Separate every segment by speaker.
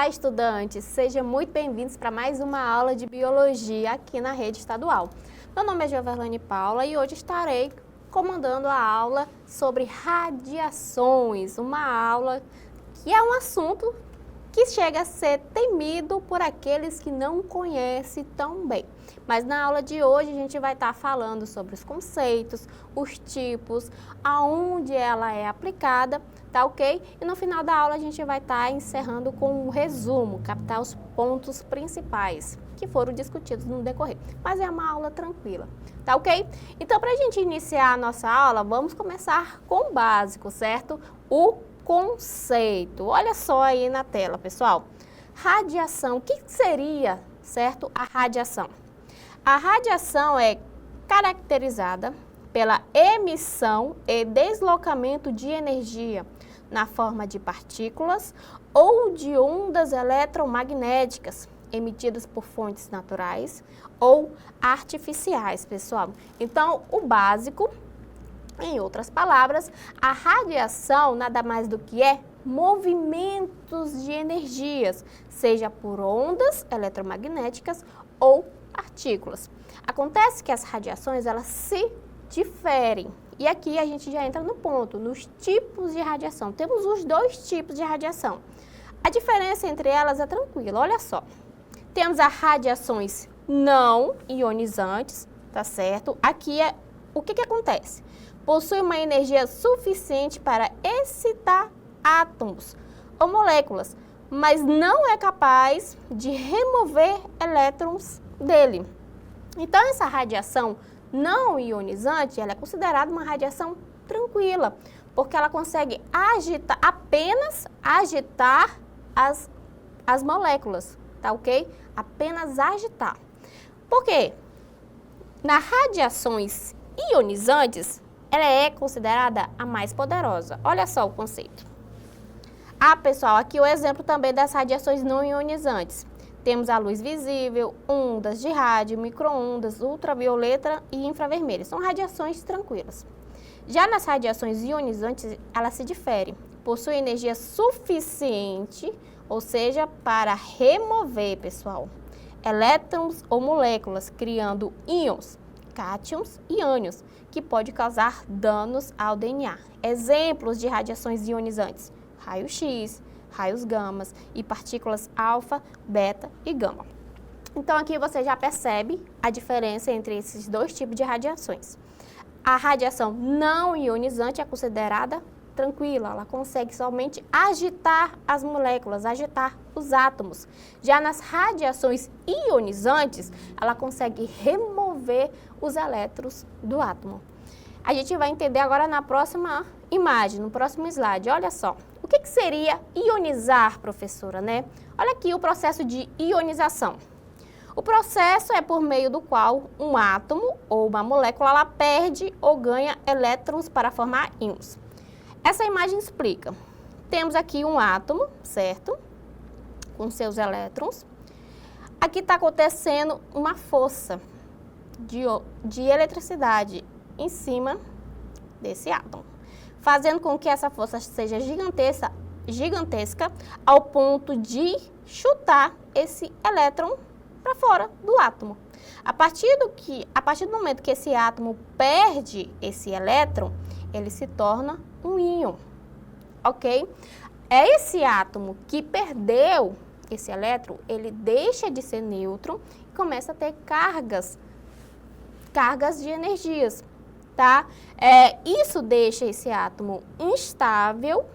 Speaker 1: Olá, estudantes! Sejam muito bem-vindos para mais uma aula de Biologia aqui na Rede Estadual. Meu nome é Joverlane Paula e hoje estarei comandando a aula sobre radiações, uma aula que é um assunto que chega a ser temido por aqueles que não conhecem tão bem. Mas na aula de hoje a gente vai estar falando sobre os conceitos, os tipos, aonde ela é aplicada, tá ok? E no final da aula a gente vai estar encerrando com um resumo, captar os pontos principais que foram discutidos no decorrer. Mas é uma aula tranquila, tá ok? Então, para a gente iniciar a nossa aula, vamos começar com o básico, certo? O conceito. Olha só aí na tela, pessoal. Radiação. O que seria, certo, a radiação? A radiação é caracterizada pela emissão e deslocamento de energia na forma de partículas ou de ondas eletromagnéticas emitidas por fontes naturais ou artificiais, pessoal. Então, o básico, em outras palavras, a radiação nada mais do que é movimentos de energias, seja por ondas eletromagnéticas ou partículas. Acontece que as radiações, elas se diferem. E aqui a gente já entra no ponto, nos tipos de radiação. Temos os dois tipos de radiação. A diferença entre elas é tranquila, olha só. Temos as radiações não ionizantes, tá certo? Aqui é o que acontece? Possui uma energia suficiente para excitar átomos ou moléculas, mas não é capaz de remover elétrons dele. Então, essa radiação não ionizante, ela é considerada uma radiação tranquila, porque ela consegue apenas agitar as moléculas, tá ok? Apenas agitar. Por quê? Nas radiações ionizantes, ela é considerada a mais poderosa. Olha só o conceito. Pessoal, aqui o exemplo também das radiações não ionizantes. Temos a luz visível, ondas de rádio, micro-ondas, ultravioleta e infravermelho. São radiações tranquilas. Já nas radiações ionizantes, elas se diferem. Possuem energia suficiente, ou seja, para remover, pessoal, elétrons ou moléculas, criando íons, cátions e ânions, que pode causar danos ao DNA. Exemplos de radiações ionizantes: raio-x, raios gamas e partículas alfa, beta e gama. Então, aqui você já percebe a diferença entre esses dois tipos de radiações. A radiação não ionizante é considerada tranquila, ela consegue somente agitar as moléculas, agitar os átomos. Já nas radiações ionizantes, ela consegue remover os elétrons do átomo. A gente vai entender agora na próxima imagem, no próximo slide. Olha só, o que seria ionizar, professora, né? Olha aqui o processo de ionização. O processo é por meio do qual um átomo ou uma molécula ela perde ou ganha elétrons para formar íons. Essa imagem explica. Temos aqui um átomo, certo? Com seus elétrons. Aqui está acontecendo uma força de eletricidade em cima desse átomo, fazendo com que essa força seja gigantesca ao ponto de chutar esse elétron para fora do átomo. A partir do momento que esse átomo perde esse elétron, ele se torna um íon, ok? É esse átomo que perdeu esse elétron, ele deixa de ser nêutron e começa a ter cargas de energias, tá? Isso deixa esse átomo instável,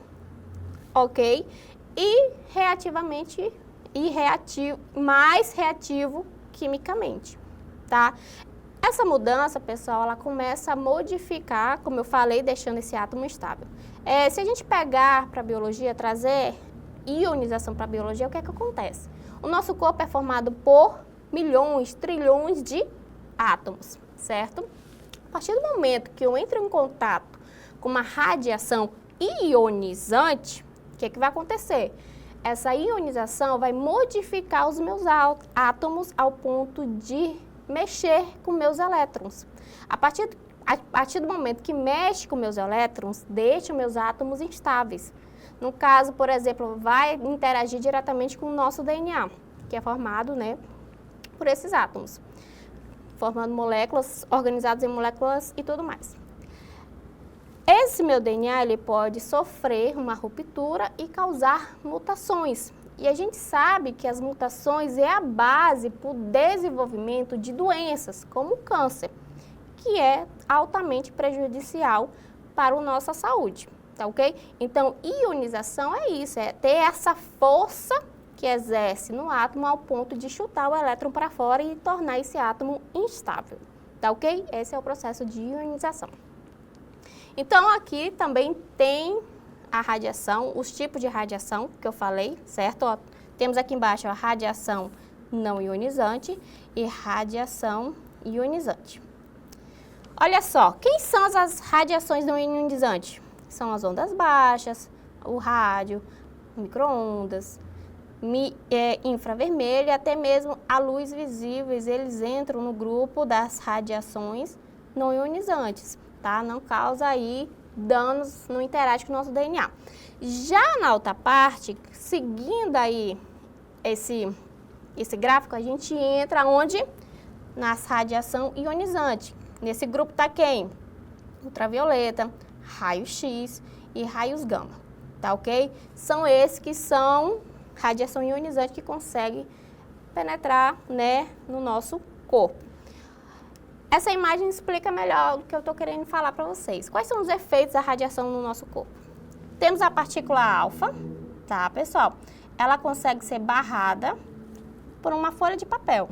Speaker 1: ok? E mais reativo quimicamente, tá? Essa mudança, pessoal, ela começa a modificar, como eu falei, deixando esse átomo instável. Se a gente pegar para a biologia, trazer ionização para a biologia, o que é que acontece? O nosso corpo é formado por milhões, trilhões de átomos, certo? A partir do momento que eu entro em contato com uma radiação ionizante, o que é que vai acontecer? Essa ionização vai modificar os meus átomos ao ponto de mexer com meus elétrons. A partir do momento que mexe com meus elétrons, deixa meus átomos instáveis. No caso, por exemplo, vai interagir diretamente com o nosso DNA, que é formado, né, por esses átomos, formando moléculas, organizadas em moléculas e tudo mais. Esse meu DNA, ele pode sofrer uma ruptura e causar mutações. E a gente sabe que as mutações é a base para o desenvolvimento de doenças, como o câncer, que é altamente prejudicial para a nossa saúde, tá ok? Então, ionização é isso, é ter essa força que exerce no átomo ao ponto de chutar o elétron para fora e tornar esse átomo instável, tá ok? Esse é o processo de ionização. Então, aqui também tem a radiação, os tipos de radiação que eu falei, certo? Ó, temos aqui embaixo a radiação não ionizante e radiação ionizante. Olha só, quem são as radiações não ionizantes? São as ondas baixas, o rádio, micro-ondas, infravermelho e até mesmo a luz visíveis, eles entram no grupo das radiações não ionizantes, tá? Não causa aí danos, não interage com o nosso DNA. Já na outra parte, seguindo aí esse gráfico, a gente entra onde? Nas radiação ionizante. Nesse grupo tá quem? Ultravioleta, raio-x e raios gama, tá ok? São esses que são radiação ionizante que consegue penetrar, né, no nosso corpo. Essa imagem explica melhor o que eu estou querendo falar para vocês. Quais são os efeitos da radiação no nosso corpo? Temos a partícula alfa, tá, pessoal? Ela consegue ser barrada por uma folha de papel.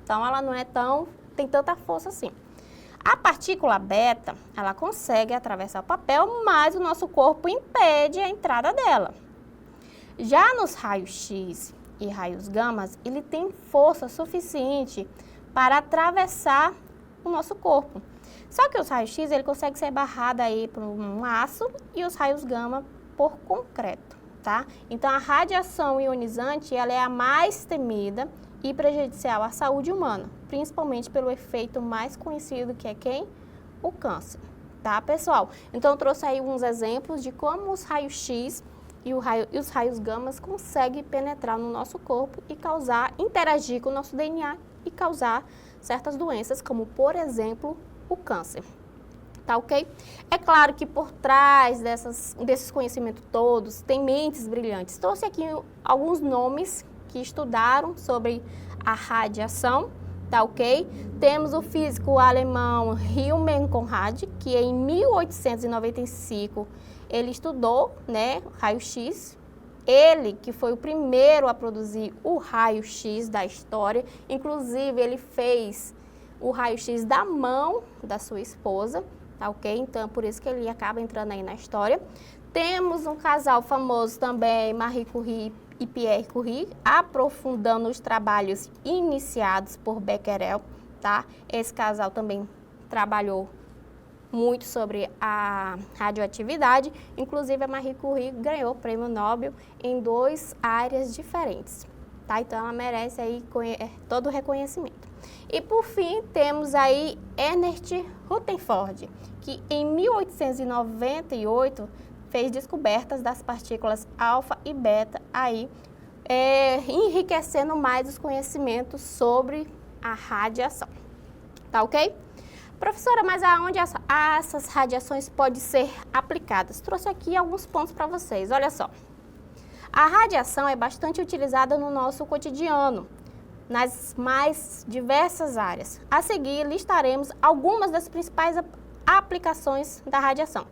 Speaker 1: Então, ela não é tem tanta força assim. A partícula beta, ela consegue atravessar o papel, mas o nosso corpo impede a entrada dela. Já nos raios-x e raios gama, ele tem força suficiente para atravessar o nosso corpo. Só que os raios-x, ele consegue ser barrado aí por um aço e os raios gama por concreto, tá? Então, a radiação ionizante, ela é a mais temida e prejudicial à saúde humana, principalmente pelo efeito mais conhecido, que é quem? O câncer, tá, pessoal? Então, eu trouxe aí uns exemplos de como os raios-x e os raios gama conseguem penetrar no nosso corpo e interagir com o nosso DNA e causar certas doenças, como, por exemplo, o câncer. Tá ok? É claro que por trás desses conhecimentos todos, tem mentes brilhantes. Trouxe aqui alguns nomes que estudaram sobre a radiação, tá ok? Temos o físico alemão Hilmer Conrad, que em 1895 ele estudou, né, raio-x. Ele que foi o primeiro a produzir o raio-x da história, inclusive ele fez o raio-x da mão da sua esposa, tá ok? Então, por isso que ele acaba entrando aí na história. Temos um casal famoso também, Marie Curie e Pierre Curie, aprofundando os trabalhos iniciados por Becquerel, tá? Esse casal também trabalhou muito sobre a radioatividade, inclusive a Marie Curie ganhou o prêmio Nobel em 2 áreas diferentes, tá? Então ela merece aí todo o reconhecimento. E por fim, temos aí Ernest Rutherford, que em 1898 fez descobertas das partículas alfa e beta, aí enriquecendo mais os conhecimentos sobre a radiação, tá ok? Professora, mas aonde essas radiações podem ser aplicadas? Trouxe aqui alguns pontos para vocês, olha só. A radiação é bastante utilizada no nosso cotidiano, nas mais diversas áreas. A seguir, listaremos algumas das principais aplicações da radiação.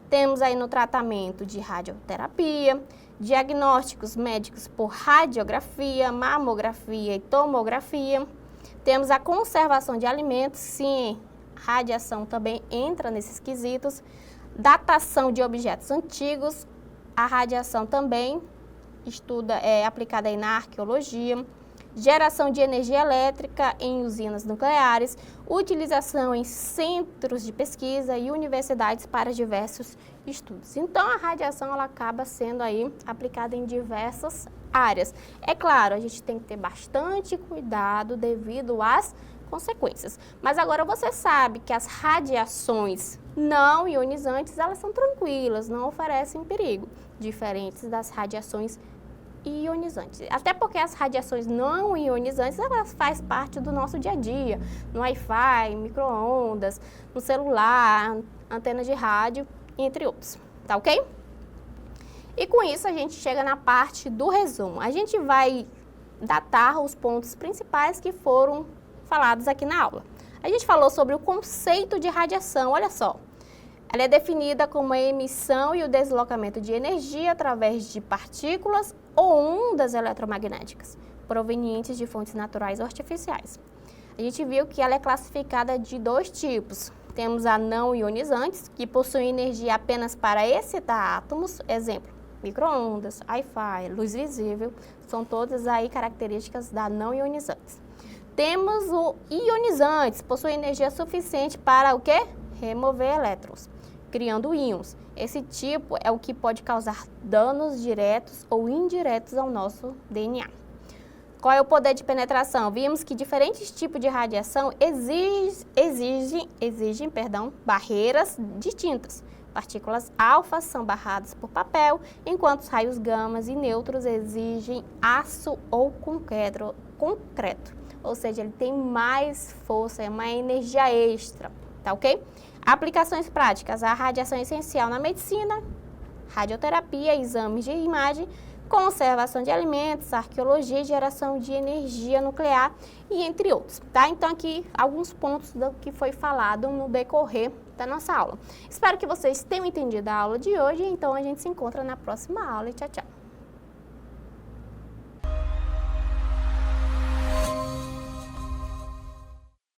Speaker 1: Temos aí no tratamento de radioterapia, diagnósticos médicos por radiografia, mamografia e tomografia. Temos a conservação de alimentos, sim, radiação também entra nesses quesitos. Datação de objetos antigos, a radiação também é aplicada aí na arqueologia. Geração de energia elétrica em usinas nucleares, utilização em centros de pesquisa e universidades para diversos estudos. Então, a radiação ela acaba sendo aí aplicada em diversas áreas. É claro, a gente tem que ter bastante cuidado devido às consequências. Mas agora você sabe que as radiações não ionizantes, elas são tranquilas, não oferecem perigo, diferentes das radiações ionizantes. Até porque as radiações não ionizantes, elas fazem parte do nosso dia a dia, no Wi-Fi, micro-ondas, no celular, antenas de rádio, entre outros, tá ok? E com isso a gente chega na parte do resumo. A gente vai datar os pontos principais que foram falados aqui na aula. A gente falou sobre o conceito de radiação, olha só. Ela é definida como a emissão e o deslocamento de energia através de partículas ou ondas eletromagnéticas, provenientes de fontes naturais ou artificiais. A gente viu que ela é classificada de 2 tipos. Temos a não ionizantes, que possuem energia apenas para excitar átomos, exemplo, micro-ondas, Wi-Fi, luz visível, são todas aí características da não ionizantes. Temos o ionizantes, possuem energia suficiente para o quê? Remover elétrons, criando íons. Esse tipo é o que pode causar danos diretos ou indiretos ao nosso DNA. Qual é o poder de penetração? Vimos que diferentes tipos de radiação exigem barreiras distintas. Partículas alfa são barradas por papel, enquanto os raios gamas e nêutrons exigem aço ou concreto. Ou seja, ele tem mais força, é uma energia extra, tá ok? Aplicações práticas, a radiação é essencial na medicina, radioterapia, exames de imagem, conservação de alimentos, arqueologia e geração de energia nuclear e entre outros, tá? Então aqui alguns pontos do que foi falado no decorrer da nossa aula. Espero que vocês tenham entendido a aula de hoje, então a gente se encontra na próxima aula e tchau, tchau!